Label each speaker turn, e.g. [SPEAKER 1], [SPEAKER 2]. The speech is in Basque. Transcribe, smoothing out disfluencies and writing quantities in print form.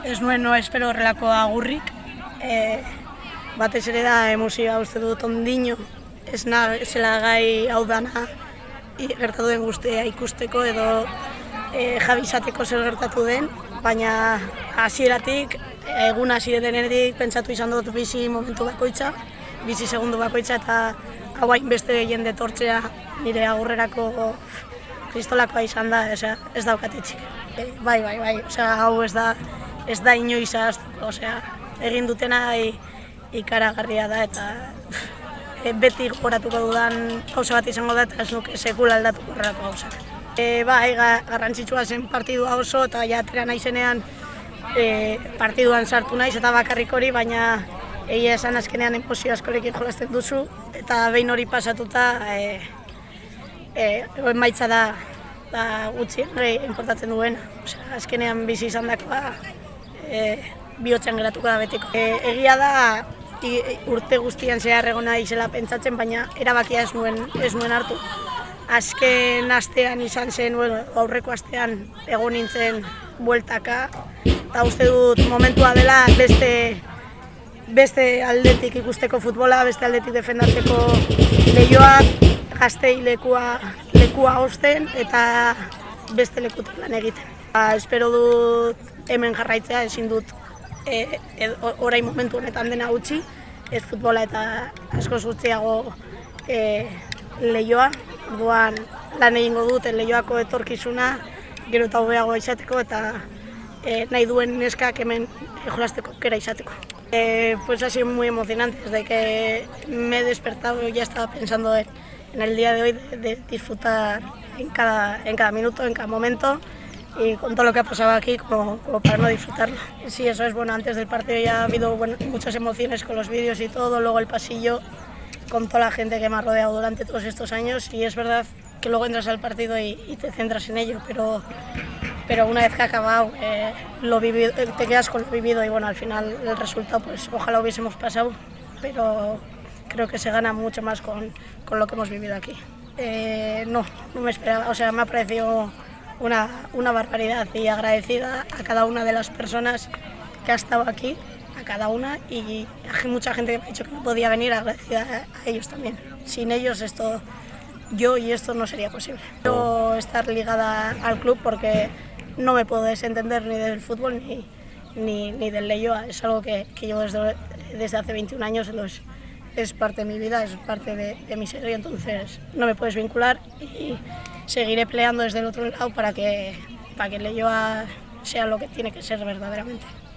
[SPEAKER 1] Ez nuen no espero horrelako agurrik. Batez ere da emozioa uste dut ondino, ez zela gai hau dana gertatu den guztia ikusteko edo jabi izateko zer gertatu den, baina hasieratik, egun hasi denetik pentsatu izan dut bizi momentu bakoitza, bizi segundu bakoitza eta hau hainbeste jende etortzea nire agurrerako kristolakoa izan da, ez daukat etxik. Bai, hau ez da inoiz ahaztuko, egin dutena ikaragarria da eta beti gogoratuko dudan gauza bat izango da eta ez nuke sekula aldatuko horrelako gauzak. Bai, garrantzitsua zen partidua oso eta ja atera naizenean partiduan sartu naiz eta bakarrik hori, baina egia esan azkenean emozio askorekin jolasten duzu eta behin hori pasatuta emaitza da gutxi inportatzen duena. Azkenean bizi izan dakoa bihotzean geratuko da betiko. Egia da urte guztian zehar egon naizela pentsatzen, baina erabakia ez nuen hartu. Azken astean izan zen, aurreko astean egon nintzen bueltaka, eta uste dut momentua dela beste aldetik ikusteko futbola, beste aldetik defendatzeko lehioak, gaztei lekua osten eta beste lekutik lan egiten. Espero dut hemen jarraitzea, ezin dut orain momentu honetan dena utzi, ez futbola eta asko gutxiago lehioa. Orduan lan egingo dut lehioako etorkizuna, gero eta hobeago izateko eta nahi duen neskak hemen jolasteko aukera izateko. Pues ha sido muy emocionante, desde que me he despertado ya estaba pensando en el día de hoy de disfrutar en cada minuto, en cada momento y con todo lo que ha pasado aquí como para no disfrutarlo. Sí, eso es bueno, antes del partido ya ha habido muchas emociones con los vídeos y todo, luego el pasillo con toda la gente que me ha rodeado durante todos estos años y es verdad que luego entras al partido y te centras en ello, pero una vez que ha acabado te quedas con lo vivido y bueno, al final el resultado pues ojalá hubiésemos pasado, pero creo que se gana mucho más con lo que hemos vivido aquí. No me esperaba, me ha parecido una barbaridad y agradecida a cada una de las personas que ha estado aquí, a cada una, y hay mucha gente que me ha dicho que no podía venir, agradecida a ellos también. Sin ellos esto no sería posible. Quiero estar ligada al club porque no me puedo desentender ni del fútbol ni del Leioa, es algo que llevo desde hace 21 años, es parte de mi vida, es parte de mi ser y entonces no me puedes vincular y seguiré peleando desde el otro lado para que el Leioa sea lo que tiene que ser verdaderamente.